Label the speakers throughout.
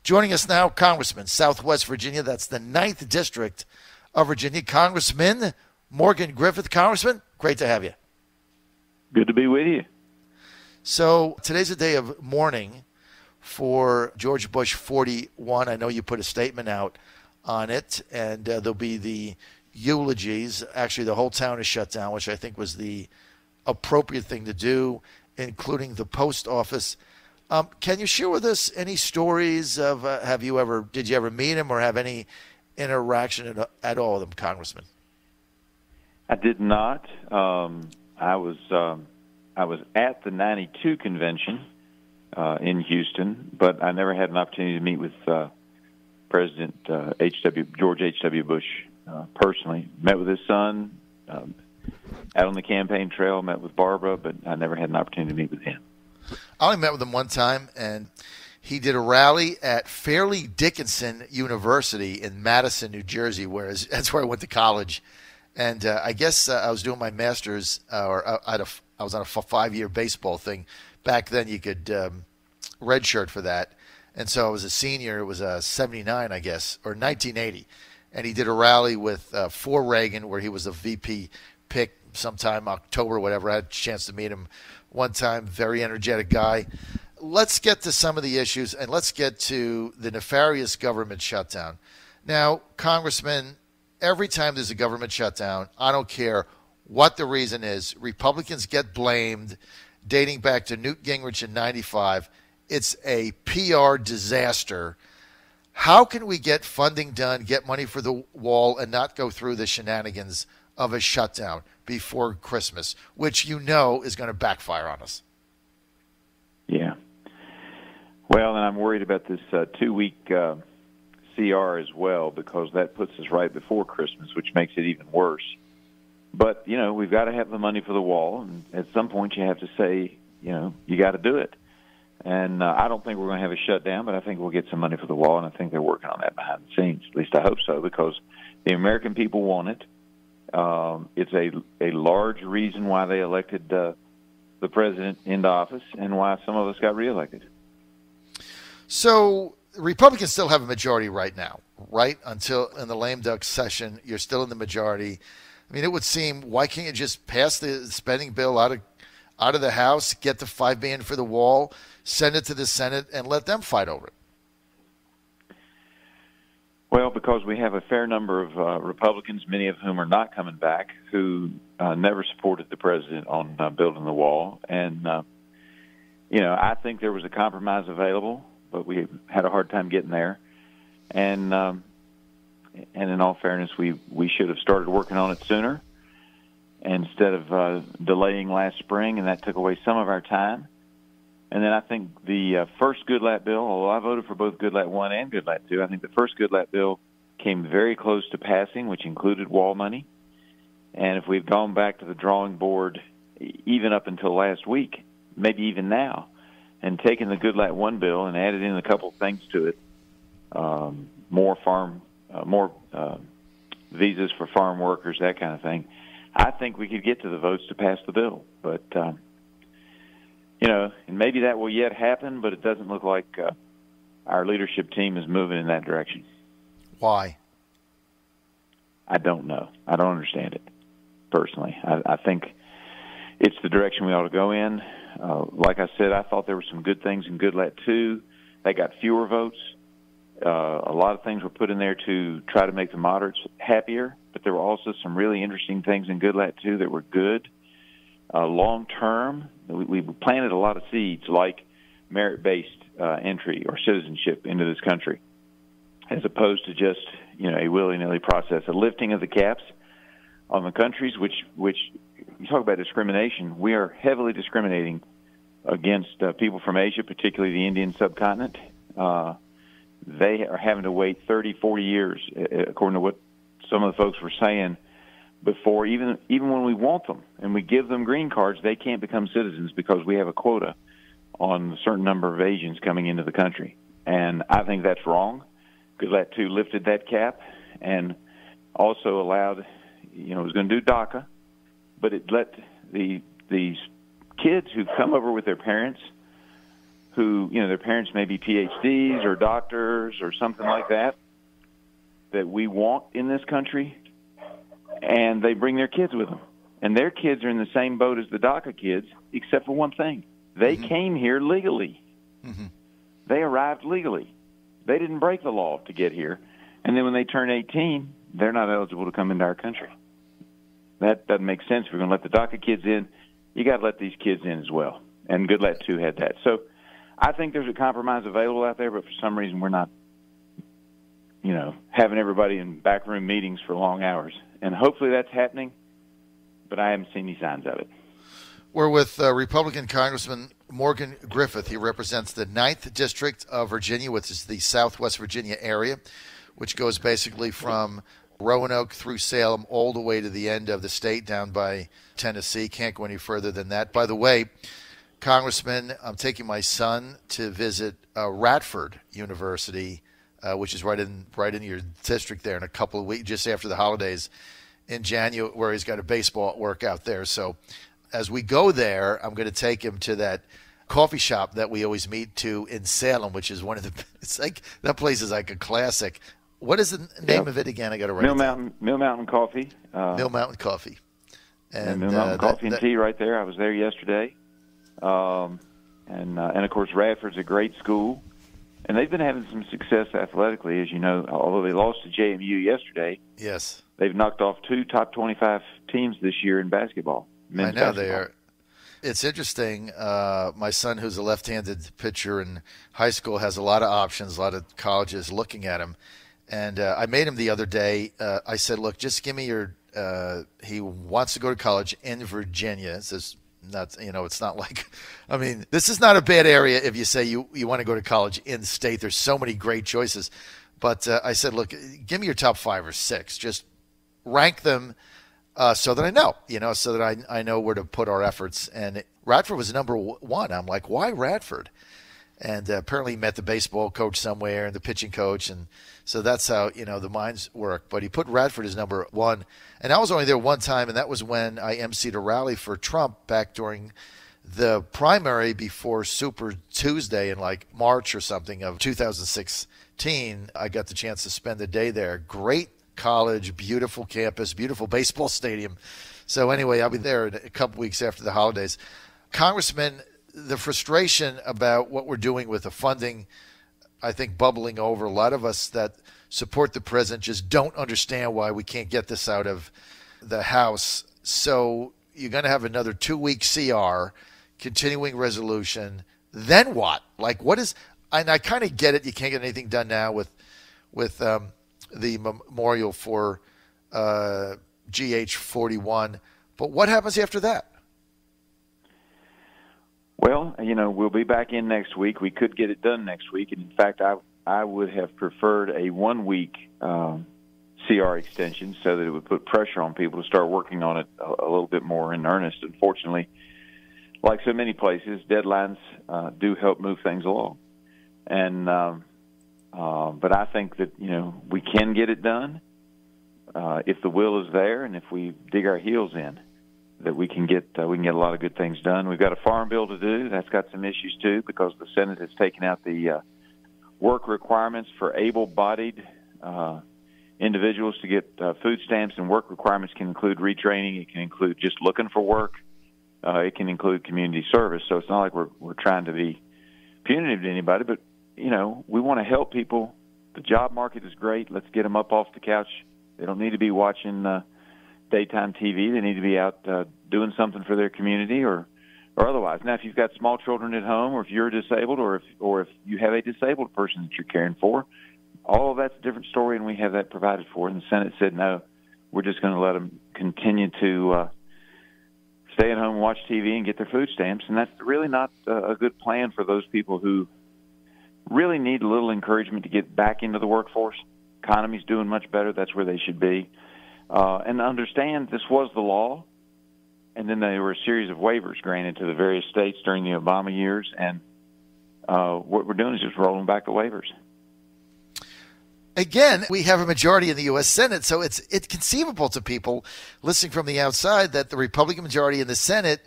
Speaker 1: Joining us now, Congressman, Southwest Virginia. That's the 9th District of Virginia. Congressman Morgan Griffith. Congressman, great to have you.
Speaker 2: Good to be with you.
Speaker 1: So today's a day of mourning for George Bush 41. I know you put a statement out on it, and there'll be the eulogies. Actually, the whole town is shut down, which I think was the appropriate thing to do, including the post office. Can you share with us any stories of did you ever meet him or have any interaction at all with him, Congressman?
Speaker 2: I did not. I was at the '92 convention in Houston, but I never had an opportunity to meet with President George H.W. Bush personally. Met with his son out on the campaign trail, met with Barbara, but I never had an opportunity to meet with him.
Speaker 1: I only met with him one time, and he did a rally at Fairleigh Dickinson University in Madison, New Jersey, that's where I went to college. And I guess I was doing my master's, I was on a 5-year baseball thing. Back then, you could redshirt for that. And so I was a senior. It was 79, I guess, or 1980. And he did a rally for Reagan where he was a VP pick sometime October or whatever. I had a chance to meet him one time. Very energetic guy. Let's get to some of the issues, and let's get to the nefarious government shutdown. Now, Congressman, every time there's a government shutdown, I don't care what the reason is, Republicans get blamed dating back to Newt Gingrich in 95. It's a PR disaster. How can we get funding done, get money for the wall, and not go through the shenanigans of a shutdown before Christmas, which you know is going to backfire on us?
Speaker 2: Yeah. Well, and I'm worried about this 2-week CR as well, because that puts us right before Christmas, which makes it even worse. But, we've got to have the money for the wall, and at some point you have to say, you got to do it. And I don't think we're going to have a shutdown, but I think we'll get some money for the wall, and I think they're working on that behind the scenes. At least I hope so, because the American people want it. It's a large reason why they elected the president into office and why some of us got reelected.
Speaker 1: So Republicans still have a majority right now, right? Until in the lame duck session, you're still in the majority. I mean, it would seem, why can't you just pass the spending bill out of the House, get the $5 billion for the wall, send it to the Senate, and let them fight over it?
Speaker 2: Well, because we have a fair number of Republicans, many of whom are not coming back, who never supported the president on building the wall. And, I think there was a compromise available, but we had a hard time getting there. And in all fairness, we should have started working on it sooner instead of delaying last spring, and that took away some of our time. And then I think the first Goodlatte bill, although I voted for both Goodlatte 1 and Goodlatte 2, I think the first Goodlatte bill came very close to passing, which included wall money. And if we've gone back to the drawing board even up until last week, maybe even now, and taken the Goodlatte 1 bill and added in a couple of things to it, more visas for farm workers, that kind of thing, I think we could get to the votes to pass the bill. But and maybe that will yet happen, but it doesn't look like our leadership team is moving in that direction.
Speaker 1: Why?
Speaker 2: I don't know. I don't understand it, personally. I think it's the direction we ought to go in. Like I said, I thought there were some good things in Goodlatte 2. They got fewer votes. A lot of things were put in there to try to make the moderates happier, but there were also some really interesting things in Goodlatte 2 that were good. Long-term, we planted a lot of seeds like merit-based entry or citizenship into this country, as opposed to just a willy-nilly process. A lifting of the caps on the countries, which you talk about discrimination, we are heavily discriminating against people from Asia, particularly the Indian subcontinent. They are having to wait 30, 40 years, according to what some of the folks were saying, before even when we want them and we give them green cards, they can't become citizens because we have a quota on a certain number of Asians coming into the country. And I think that's wrong. Goodlatte 2 lifted that cap and also allowed, it was going to do DACA, but it let these kids who come over with their parents who, their parents may be PhDs or doctors or something like that we want in this country, and they bring their kids with them. And their kids are in the same boat as the DACA kids, except for one thing. They came here legally. They arrived legally. They didn't break the law to get here. And then when they turn 18, they're not eligible to come into our country. That doesn't make sense. If we're going to let the DACA kids in, you got to let these kids in as well. And Goodlet, too, had that. So I think there's a compromise available out there, but for some reason we're not, having everybody in backroom meetings for long hours. And hopefully that's happening, but I haven't seen any signs of it.
Speaker 1: We're with Republican Congressman Morgan Griffith. He represents the 9th District of Virginia, which is the Southwest Virginia area, which goes basically from Roanoke through Salem all the way to the end of the state down by Tennessee. Can't go any further than that. By the way, Congressman, I'm taking my son to visit Radford University, which is right in your district there in a couple of weeks, just after the holidays in January, where he's got a baseball workout there. So as we go there, I'm going to take him to that coffee shop that we always meet to in Salem, which is one of the, it's like, that place is like a classic. What is the name of it again? I got to write it down.
Speaker 2: Mill Mountain Coffee.
Speaker 1: Mill Mountain Coffee.
Speaker 2: And Mill Mountain Coffee and Tea right there. I was there yesterday. And of course, Radford's a great school. And they've been having some success athletically, as you know. Although they lost to JMU yesterday,
Speaker 1: yes,
Speaker 2: they've knocked off 2 top 25 teams this year in basketball.
Speaker 1: I know they are. It's interesting. My son, who's a left-handed pitcher in high school, has a lot of options, a lot of colleges looking at him. And I made him the other day. I said, look, just give me your he wants to go to college in Virginia. It's not like, this is not a bad area if you say you want to go to college in state. There's so many great choices. But I said, look, give me your top 5 or 6. Just rank them so that I know, so that I know where to put our efforts. And Radford was number 1. I'm like, why Radford? And apparently he met the baseball coach somewhere and the pitching coach. And so that's how, the minds work. But he put Radford as number 1. And I was only there one time, and that was when I emceed a rally for Trump back during the primary before Super Tuesday in like March or something of 2016. I got the chance to spend the day there. Great college, beautiful campus, beautiful baseball stadium. So anyway, I'll be there in a couple weeks after the holidays. Congressman, the frustration about what we're doing with the funding, I think, bubbling over. A lot of us that support the president just don't understand why we can't get this out of the House. So you're going to have another 2-week CR, continuing resolution. Then what? Like, what is? And I kind of get it. You can't get anything done now with the memorial for GH41. But what happens after that?
Speaker 2: Well, we'll be back in next week. We could get it done next week. And in fact, I would have preferred a 1-week CR extension so that it would put pressure on people to start working on it a little bit more in earnest. Unfortunately, like so many places, deadlines do help move things along. And but I think that, we can get it done if the will is there and if we dig our heels in. That we can get a lot of good things done. We've got a farm bill to do. That's got some issues too, because the Senate has taken out the work requirements for able-bodied individuals to get food stamps, and work requirements can include retraining. It can include just looking for work. It can include community service. So it's not like we're trying to be punitive to anybody, but we want to help people. The job market is great. Let's get them up off the couch. They don't need to be watching daytime TV. They need to be out doing something for their community or otherwise. Now, if you've got small children at home, or if you're disabled, or if you have a disabled person that you're caring for, all of that's a different story, and we have that provided for. And the Senate said, no, we're just going to let them continue to stay at home and watch TV and get their food stamps. And that's really not a good plan for those people who really need a little encouragement to get back into the workforce. Economy's doing much better. That's where they should be. And understand this was the law, and then there were a series of waivers granted to the various states during the Obama years, and what we're doing is just rolling back the waivers.
Speaker 1: Again, we have a majority in the U.S. Senate, so it's conceivable to people listening from the outside that the Republican majority in the Senate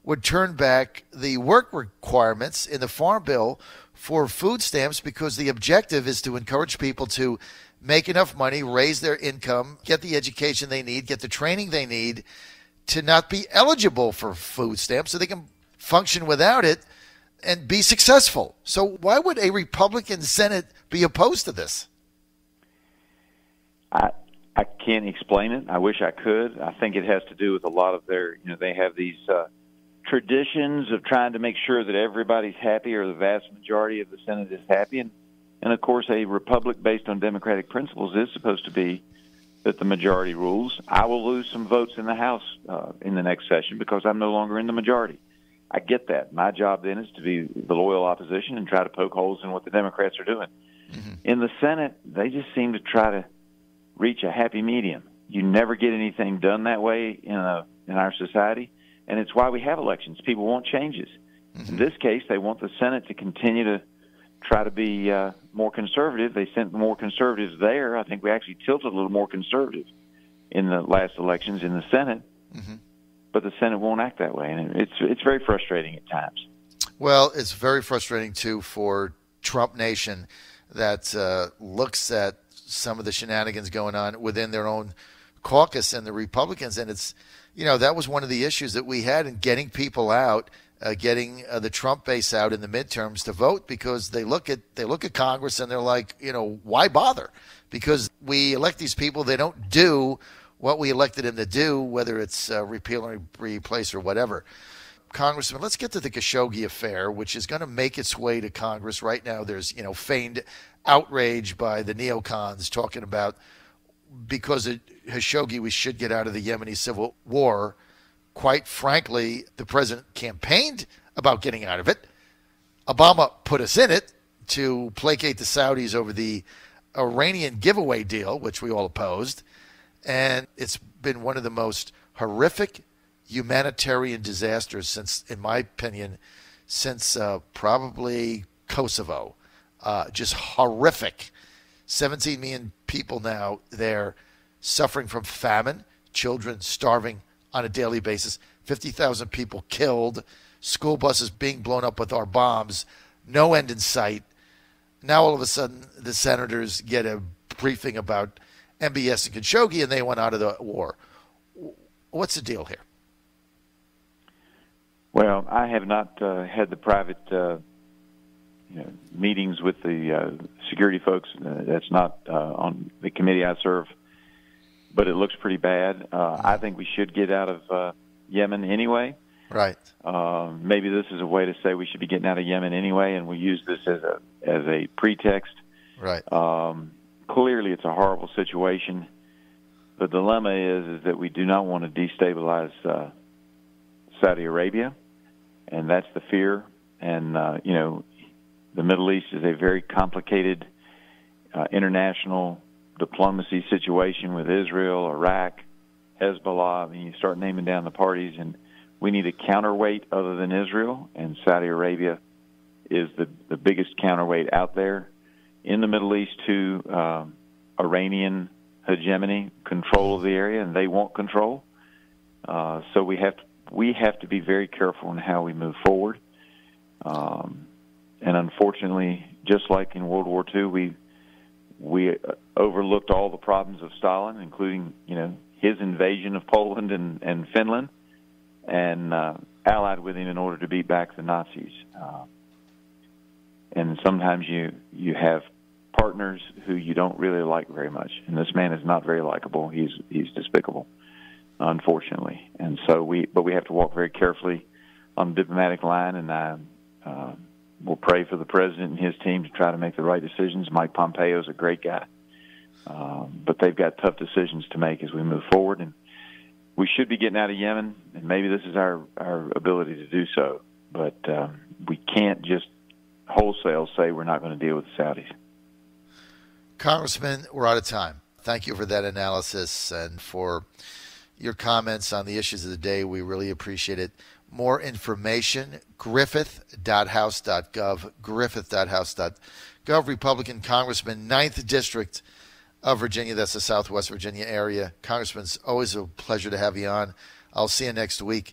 Speaker 1: would turn back the work requirements in the Farm Bill for food stamps because the objective is to encourage people to make enough money, raise their income, get the education they need, get the training they need to not be eligible for food stamps so they can function without it and be successful. So why would a Republican Senate be opposed to this?
Speaker 2: I can't explain it. I wish I could. I think it has to do with a lot of their, they have these traditions of trying to make sure that everybody's happy or the vast majority of the Senate is happy. And of course, a republic based on democratic principles is supposed to be that the majority rules. I will lose some votes in the House in the next session because I'm no longer in the majority. I get that. My job then is to be the loyal opposition and try to poke holes in what the Democrats are doing. Mm-hmm. In the Senate, they just seem to try to reach a happy medium. You never get anything done that way in our society, and it's why we have elections. People want changes. Mm-hmm. In this case, they want the Senate to continue to try to be more conservative. They sent more conservatives there. I think we actually tilted a little more conservative in the last elections in the Senate. Mm-hmm. But the Senate won't act that way, and it's very frustrating at times.
Speaker 1: Well, it's very frustrating, too, for Trump Nation that looks at some of the shenanigans going on within their own caucus and the Republicans. And it's, that was one of the issues that we had in getting people out, getting the Trump base out in the midterms to vote, because they look at Congress and they're like, why bother? Because we elect these people, they don't do what we elected him to do, whether it's repeal or replace or whatever. Congressman, let's get to the Khashoggi affair, which is going to make its way to Congress. Right now, there's, feigned outrage by the neocons talking about because of Khashoggi, we should get out of the Yemeni civil war. Quite frankly, the president campaigned about getting out of it. Obama put us in it to placate the Saudis over the Iranian giveaway deal, which we all opposed. And it's been one of the most horrific humanitarian disasters since, in my opinion, since probably Kosovo. Just horrific. 17 million people now there suffering from famine, children starving on a daily basis, 50,000 people killed, school buses being blown up with our bombs, no end in sight. Now all of a sudden the senators get a briefing about MBS and Khashoggi, and they went out of the war. What's the deal here?
Speaker 2: Well, I have not had the private meetings with the security folks. That's not on the committee I serve, but it looks pretty bad. I think we should get out of Yemen anyway.
Speaker 1: Right.
Speaker 2: Maybe this is a way to say we should be getting out of Yemen anyway, and we use this as a pretext.
Speaker 1: Right.
Speaker 2: Clearly, it's a horrible situation. The dilemma is that we do not want to destabilize Saudi Arabia, and that's the fear. And the Middle East is a very complicated international diplomacy situation with Israel, Iraq, Hezbollah. I mean, you start naming down the parties, and we need a counterweight other than Israel, and Saudi Arabia is the biggest counterweight out there. In the Middle East, too, Iranian hegemony, control of the area, and they want control. So we have to be very careful in how we move forward. And unfortunately, just like in World War II, we overlooked all the problems of Stalin, including his invasion of Poland and Finland, and allied with him in order to beat back the Nazis. And sometimes you have partners who you don't really like very much, and this man is not very likable. He's despicable, unfortunately. And so we have to walk very carefully on the diplomatic line, and I will pray for the president and his team to try to make the right decisions. Mike Pompeo's a great guy, but they've got tough decisions to make as we move forward, and we should be getting out of Yemen, and maybe this is our ability to do so, but we can't just wholesale say we're not going to deal with the Saudis.
Speaker 1: Congressman, we're out of time. Thank you for that analysis and for your comments on the issues of the day. We really appreciate it. More information, griffith.house.gov, griffith.house.gov. Republican Congressman, 9th District of Virginia. That's the Southwest Virginia area. Congressman, it's always a pleasure to have you on. I'll see you next week.